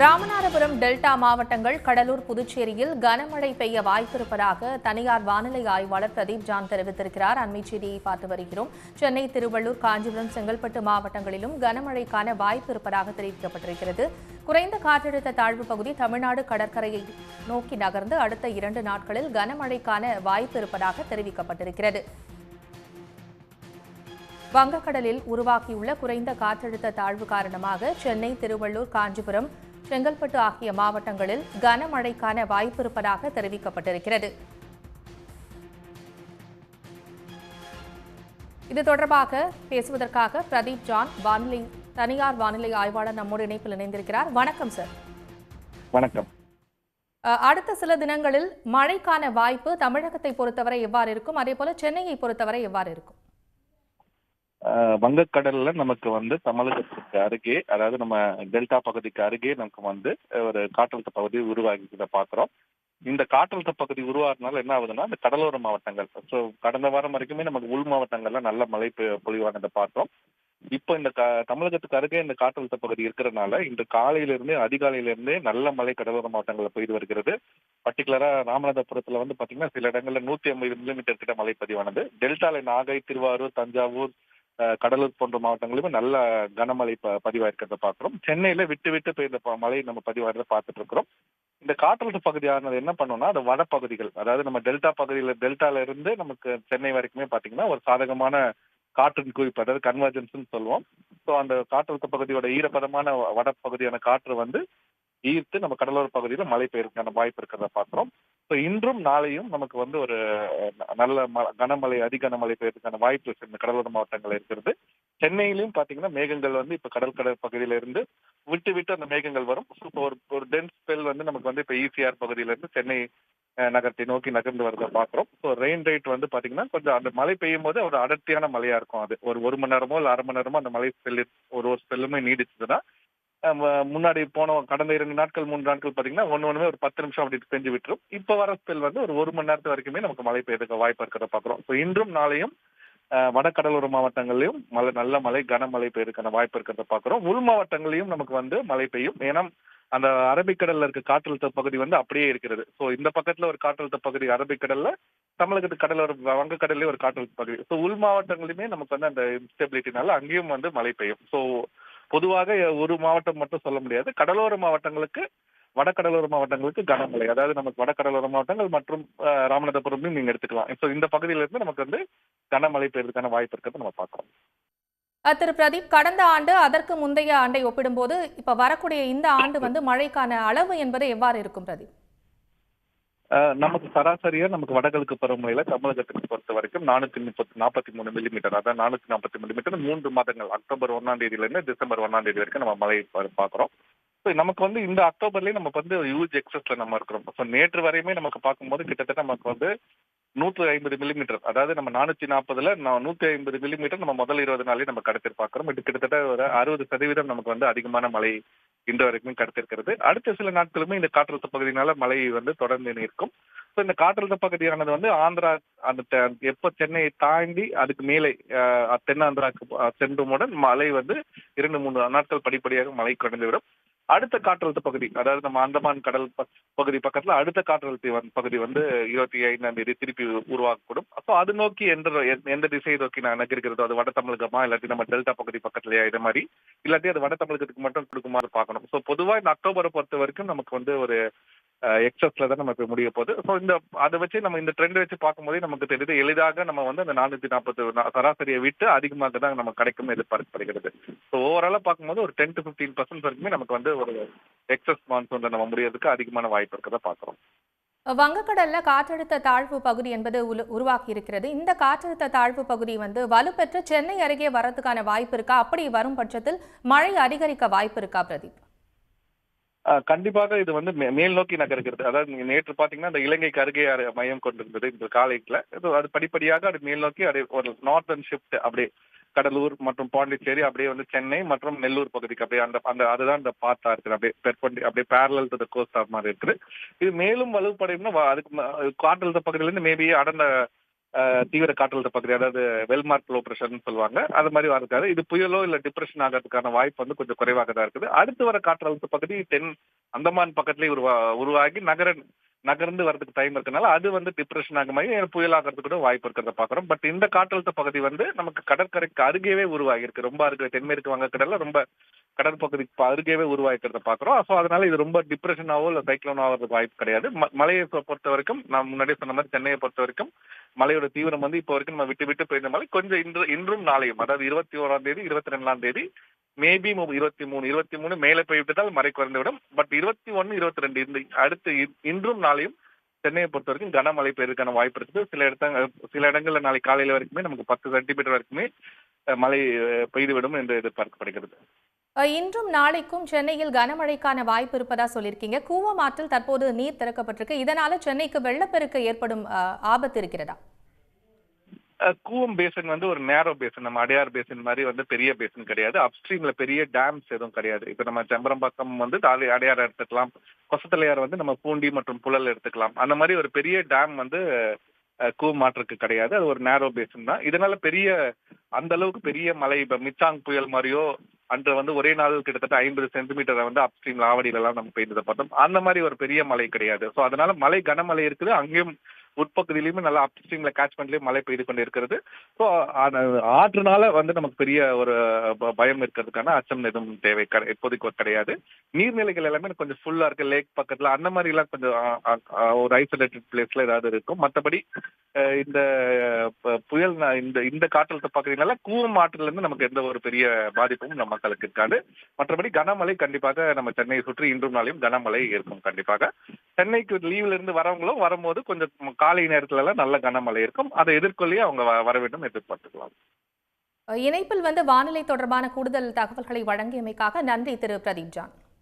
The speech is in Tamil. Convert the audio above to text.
ராமநாதபுரம் டெல்டா மாவட்டங்கள், கடலூர், புதுச்சேரியில் கனமழை பெய்ய வாய்ப்பிருப்பதாக தனியார் வானிலை ஆய்வாளர் பிரதீப் ஜான் தெரிவித்திருக்கிறார். அண்மைச் செய்தியை பார்த்து வருகிறோம். சென்னை, திருவள்ளூர், காஞ்சிபுரம், செங்கல்பட்டு மாவட்டங்களிலும் கனமழைக்கான வாய்ப்பு இருப்பதாக தெரிவிக்கப்பட்டிருக்கிறது. குறைந்த காற்றழுத்த தாழ்வு பகுதி தமிழ்நாடு கடற்கரையை நோக்கி நகர்ந்து அடுத்த 2 நாட்களில் கனமழைக்கான வாய்ப்பு இருப்பதாக தெரிவிக்கப்பட்டிருக்கிறது. வங்கக்கடலில் உருவாகியுள்ள குறைந்த காற்றழுத்த தாழ்வு காரணமாக சென்னை, திருவள்ளூர், காஞ்சிபுரம், செங்கல்பட்டு ஆகிய மாவட்டங்களில் கனமழைக்கான வாய்ப்பு இருப்பதாக தெரிவிக்கப்பட்டிருக்கிறது. இது தொடர்பாக பேசுவதற்காக பிரதீப் ஜான், தனியார் வானிலை ஆய்வாளர் நம்மோடு இணைப்பில் இணைந்திருக்கிறார். வணக்கம் சார். வணக்கம். அடுத்த சில தினங்களில் மழைக்கான வாய்ப்பு தமிழகத்தை பொறுத்தவரை எவ்வாறு இருக்கும், அதே போல சென்னையை பொறுத்தவரை எவ்வாறு இருக்கும்? வங்கக்கடல்ல நமக்கு தமிழகத்துக்கு அருகே, அதாவது நம்ம டெல்டா பகுதிக்கு அருகே நமக்கு ஒரு காற்றழுத்த பகுதி உருவாகி பாக்குறோம். இந்த காற்றழுத்த பகுதி உருவாகிறதுனால என்ன ஆகுதுன்னா, இந்த கடலோர மாவட்டங்கள், ஸோ கடந்த வாரம் வரைக்குமே நமக்கு உள் மாவட்டங்கள்ல நல்ல மழை பொழிவானதை பார்த்தோம். இப்போ இந்த தமிழகத்துக்கு அருகே இந்த காற்றழுத்த பகுதி இருக்கிறதுனால இன்று காலையிலிருந்தே, அதிகாலையிலிருந்தே நல்ல மழை கடலோர மாவட்டங்களில் பெய்து வருகிறது. பர்டிகுலரா ராமநாதபுரத்துல பாத்தீங்கன்னா சில இடங்கள்ல 150 மில்லிமீட்டர் கிட்ட மழை பதிவானது. டெல்டால நாகை, திருவாரூர், தஞ்சாவூர், கடலூர் போன்ற மாவட்டங்களிலுமே நல்ல கனமழை பதிவாயிருக்கிறத பார்க்கிறோம். சென்னையில விட்டு விட்டு பெய்த மழை நம்ம பதிவாகிறத பார்த்துட்டு இருக்கிறோம். இந்த காற்றழுத்த பகுதியானது என்ன பண்ணோம்னா, அது வடப்பகுதிகள், அதாவது நம்ம டெல்டால இருந்து நமக்கு சென்னை வரைக்குமே பாத்தீங்கன்னா ஒரு சாதகமான காற்றின் குவிப்பு, அதாவது கன்வர்ஜென்ஸ் சொல்லுவோம். ஸோ அந்த காற்றழுத்த பகுதியோட ஈரப்பதமான வடப்பகுதியான காற்று ஈர்த்து நம்ம கடலோர பகுதியில் மழை பெய்யறதுக்கான வாய்ப்பு இருக்கிறத பார்க்கிறோம். ஸோ இன்றும் நாளையும் நமக்கு ஒரு நல்ல கனமழை, அதிகனமழை பெய்யறதுக்கான வாய்ப்பு இந்த கடலோர மாவட்டங்கள் இருக்கிறது. சென்னையிலும் பாத்தீங்கன்னா மேகங்கள் இப்ப கடற்கரை பகுதியில இருந்து விட்டு விட்டு அந்த மேகங்கள் வரும். ஒரு டென்ஸ் ஸ்பெல் நமக்கு இப்ப ஈசிஆர் பகுதியில இருந்து சென்னை நகரத்தை நோக்கி நகர்ந்து வரதை பாக்குறோம். ஸோ ரெயின் ரேட் பாத்தீங்கன்னா கொஞ்சம் அந்த மழை பெய்யும் போது ஒரு அடர்த்தியான மழையா இருக்கும். அது ஒரு மணி நேரமோ இல்ல 1/2 மணி நேரமோ அந்த மழை ஒரு ஸ்பெல்லுமே நீடிச்சதுன்னா, முன்னாடி போன கடந்த 2 நாட்கள் 3 நாட்கள் பாத்தீங்கன்னா ஒண்ணுமே ஒரு 10 நிமிஷம் அப்படி பெஞ்சு விட்டுரும். இப்ப வர ஸ்பெல் ஒரு மணி நேரத்து வரைக்குமே நமக்கு மழை பெய்யறதுக்கு வாய்ப்பு இருக்கிறத பாக்குறோம். ஸோ இன்றும் நாளையும் வடகடலோர மாவட்டங்களிலும் நல்ல மழை, கனமழை பெய்யறதுக்கான வாய்ப்பு இருக்கிறத பாக்குறோம். உள் மாவட்டங்களிலும் நமக்கு மழை பெய்யும். ஏன்னா அந்த அரபிக்கடல்ல இருக்க காற்றழுத்த பகுதி அப்படியே இருக்கிறது. ஸோ இந்த பக்கத்துல ஒரு காற்றழுத்த பகுதி அரபிக்கடல்ல, தமிழகத்து கடலோர வங்கக்கடல்லே ஒரு காற்றழுத்த பகுதி. ஸோ உள் மாவட்டங்களிலுமே நமக்கு அந்த இன்ஸ்டெபிலிட்டினால அங்கேயும் மழை பெய்யும். ஸோ பொதுவாக ஒரு மாவட்டம் மட்டும் சொல்ல முடியாது. கடலோர மாவட்டங்களுக்கு, வடகடலோர மாவட்டங்களுக்கு கனமழை, அதாவது நமக்கு வடகடலோர மாவட்டங்கள் மற்றும் ராமநாதபுரம் நீங்க எடுத்துக்கலாம். ஸோ இந்த பகுதியில இருந்து நமக்கு கனமழை பெய்யறதுக்கான வாய்ப்பு இருக்கிறத நம்ம பார்க்கிறோம். திரு பிரதீப், கடந்த ஆண்டு, அதற்கு முந்தைய ஆண்டை ஒப்பிடும்போது இப்ப வரக்கூடிய இந்த ஆண்டு மழைக்கான அளவு என்பது எவ்வாறு இருக்கும் பிரதீப்? நமக்கு சராசரியா நமக்கு வடகிழக்கு பருவமழையில தமிழகத்துக்கு பொறுத்த வரைக்கும் 443 மில்லிமீட்டர், அதாவது 440 மில்லிமீட்டர் 3 மாதங்கள், அக்டோபர் 1ஆம் தேதியில இருந்து டிசம்பர் 1ஆம் தேதி வரைக்கும் நம்ம மழை பார்க்கிறோம். நமக்கு இந்த அக்டோபர்லயே நமக்கு ஹியூஜ் எக்ஸஸ்ல நம்ம இருக்கிறோம். ஸோ நேற்று வரையுமே நமக்கு பார்க்கும்போது கிட்டத்தட்ட நமக்கு 150 மில்லிமீட்டர், அதாவது நம்ம 440ல 150 மில்லிமீட்டர் நம்ம முதல் 20 நாளே நம்ம கடத்தி பார்க்கிறோம். இது கிட்டத்தட்ட ஒரு 60% நமக்கு அதிகமான மழை இன்று வரைக்கும் கடத்திருக்கிறது. அடுத்த சில நாட்களுமே இந்த காற்றழுத்த பகுதியினால மழை தொடர்ந்து இருக்கும். ஸோ இந்த காற்றழுத்த பகுதியானது ஆந்திரா, அந்த எப்ப சென்னையை தாண்டி அதுக்கு மேலே தென்னாந்திராக்கு சென்றுமுடன் மழை 2-3 நாட்கள் படிப்படியாக மழை குறைந்துவிடும். அடுத்த காற்றழுத்த பகுதி, அதாவது நம்ம அந்தமான் கடல் பகுதி பக்கத்துல அடுத்த காற்றழுத்த பகுதி 25ஆம் தேதி திருப்பி உருவாக்கக்கூடும். அப்போ அது நோக்கி எந்த திசையை நோக்கி நகர்கிறதோ, அது வட தமிழகமா இல்லாட்டி நம்ம டெல்டா பகுதி பக்கத்துலயா, இது மாதிரி இல்லாட்டி அது வட தமிழகத்துக்கு மட்டும் கொடுக்குமாறு பார்க்கணும். ஸோ பொதுவா இந்த அக்டோபரை பொறுத்த வரைக்கும் நமக்கு ஒரு எக்ஸஸ்ல தான் நம்ம இப்ப முடிய போகுது. ஸோ அதை வச்சு நம்ம இந்த ட்ரெண்ட் வச்சு பார்க்கும்போதே நமக்கு தெரியுது, எளிதாக நம்ம அந்த 440 சராசரியை விட்டு அதிகமாக தான் நமக்கு கிடைக்கும் எதிர்பார்க்கப்படுகிறது. ஸோ ஓவராலா பார்க்கும்போது ஒரு 10 to 15% வரைக்குமே நமக்கு ஒரு எக்ஸஸ் மான்சூன்ல நம்ம முடியறதுக்கு அதிகமான வாய்ப்பு இருக்கிறத பார்க்கிறோம். வங்கக்கடல்ல காற்றழுத்த தாழ்வு பகுதி என்பது உருவாக்கி இருக்கிறது. இந்த காற்றழுத்த தாழ்வு பகுதி வலுப்பெற்று சென்னை அருகே வரதுக்கான வாய்ப்பு இருக்கா? அப்படி வரும் பட்சத்தில் மழை அதிகரிக்க வாய்ப்பு இருக்கா பிரதீப்? கண்டிப்பாக இது மேல் நோக்கி நகர்கிறது. அதாவது நேற்று பாத்தீங்கன்னா இந்த இலங்கைக்கு அருகே மையம் கொண்டிருந்தது இந்த காலையில. அது படிப்படியாக அது மேல் நோக்கி ஒரு நார்தர்ன் ஷிஃப்ட், அப்படியே கடலூர் மற்றும் பாண்டிச்சேரி, அப்படியே சென்னை மற்றும் நெல்லூர் பகுதிக்கு அப்படியே அதுதான் இந்த பாத்தா இருக்குது. அப்படியே பேரலல் டு தி கோஸ்ட் மாதிரி இருக்குது. இது மேலும் வலுப்படையும்னா அதுக்கு காற்றழுத்த பகுதியிலிருந்து மேபி அடர்ந்த தீவிர காற்றழுத்த பகுதி, அதாவது வெல்மார்க் லோ பிரஷர்னு சொல்லுவாங்க, அது மாதிரி இருக்காது. இது புயலோ இல்ல டிப்ரெஷன் ஆகிறதுக்கான வாய்ப்பு வந்து கொஞ்சம் குறைவாக தான் இருக்குது. அடுத்து வர காற்றழுத்த பகுதி தென் அந்தமான் பக்கத்திலேயே உருவாகி நகர்ந்து வரதுக்கு டைம் இருக்கனால அது வந்து டிப்ரெஷன் ஆகும் மாதிரி புயல் ஆகிறதுக்கு கூட வாய்ப்பு இருக்கிறத பாக்குறோம். பட் இந்த காற்றழுத்த பகுதி வந்து நமக்கு கடற்கரைக்கு அருகேவே உருவாகி இருக்கு. ரொம்ப அருகே தென்மேற்கு வங்கக்கடல்ல ரொம்ப கடற்பகுதிக்கு அருகேவே உருவாக்கிறத பாக்குறோம். ஸோ அதனால இது ரொம்ப டிப்ரெஷனாவோ இல்ல சைக்ளோன் ஆகிறதுக்கு வாய்ப்பு கிடையாது. மழையை பொறுத்த வரைக்கும் நான் முன்னாடியே சொன்ன மாதிரி சென்னையை பொறுத்த வரைக்கும் மழையோட தீவிரம் வந்து இப்போ வரைக்கும் நம்ம விட்டு விட்டு பெய்த மழை கொஞ்சம் இன்றும் நாளையும், அதாவது 21ஆம் தேதி 22ஆம் தேதி மேபி 23 மேலே போய்விட்டதால் மழை குறைந்துவிடும். பட் 21, 22 இந்த அடுத்து இன்றும் நாளையும் சென்னையை பொறுத்த வரைக்கும் கனமழை பெய்யறதுக்கான வாய்ப்பு இருக்குது. சில இடங்கள்ல நாளை காலையில வரைக்குமே நமக்கு 10 சென்டிமீட்டர் வரைக்குமே மழை பெய்துவிடும் என்று எதிர்பார்க்கப்படுகிறது. இன்றும் நாளைக்கும் சென்னையில் கனமழைக்கான வாய்ப்பு இருப்பதா சொல்லியிருக்கீங்க. கூவம் ஆற்றில் தற்போது நீர் திறக்கப்பட்டிருக்கு. இதனால சென்னைக்கு வெள்ளப்பெருக்கு ஏற்படும் ஆபத்து இருக்கிறதா? கூவம் பேசன் வந்து ஒரு நேரோ பேசன், நம்ம அடையார் பேசன் மாதிரி வந்து பெரிய பேசன் கிடையாது. அப்ஸ்ட்ரீம்ல பெரிய டேம்ஸ் எதுவும் கிடையாது. இப்ப நம்ம செம்பரம்பாக்கம் வந்து அடையார் எடுத்துக்கலாம், கொசத்தலையார் வந்து நம்ம பூண்டி மற்றும் புழல் எடுத்துக்கலாம். அந்த மாதிரி ஒரு பெரிய டேம் வந்து கூவம் ஆற்றுக்கு கிடையாது. அது ஒரு நேரோ பேசன் தான். இதனால அந்த அளவுக்கு பெரிய மழை, இப்ப மிச்சாங் புயல் மாதிரியோ அன்று வந்து ஒரே நாள் கிட்டத்தட்ட 50 சென்டிமீட்டர் வந்து அப்ஸ்ட்ரீம் ஆவடியில எல்லாம் நம்ம பெய்ததை பார்த்தோம். அந்த மாதிரி ஒரு பெரிய மழை கிடையாது. ஸோ அதனால கனமழை இருக்குது. அங்கேயும் உட்பகுதியிலுமே நல்லா அப்ஸ்ட்ரீம்ல கேட்ச்மெண்ட்லயும் மழை பெய்து கொண்டு இருக்கிறது. ஸோ ஆற்றுனால வந்து நமக்கு பெரிய ஒரு பயம் இருக்கிறதுக்கான அச்சம் எதுவும் இப்போதைக்கு கிடையாது. நீர்நிலைகள் எல்லாமே கொஞ்சம் ஃபுல்லா இருக்கு. லேக் பக்கத்துல அந்த மாதிரி எல்லாம் கொஞ்சம் ஒரு ஐசோலேட்டட் பிளேஸ்ல ஏதாவது இருக்கும். மற்றபடி இந்த புயல் இந்த காற்றழுத்த பகுதியினால கூவம் ஆற்றுல இருந்து நமக்கு எந்த ஒரு பெரிய பாதிப்பும் நம்ம மக்களுக்கு இருக்காது. மற்றபடி கனமழை கண்டிப்பாக நம்ம சென்னையை சுற்றி இன்றும் நாளையும் கனமழை இருக்கும். கண்டிப்பாக சென்னைக்கு லீவ்ல இருந்து வரவங்களும் வரும்போது கொஞ்சம் காலை நேரத்துல எல்லாம் நல்ல கனமழை இருக்கும். அதை எதிர்கொள்ளே அவங்க வர வேண்டும் எதிர்பார்த்துக்கலாம். இணைப்பில் வந்து வானிலை தொடர்பான கூடுதல் தகவல்களை வழங்கியமைக்காக நன்றி திரு பிரதீப் ஜான்.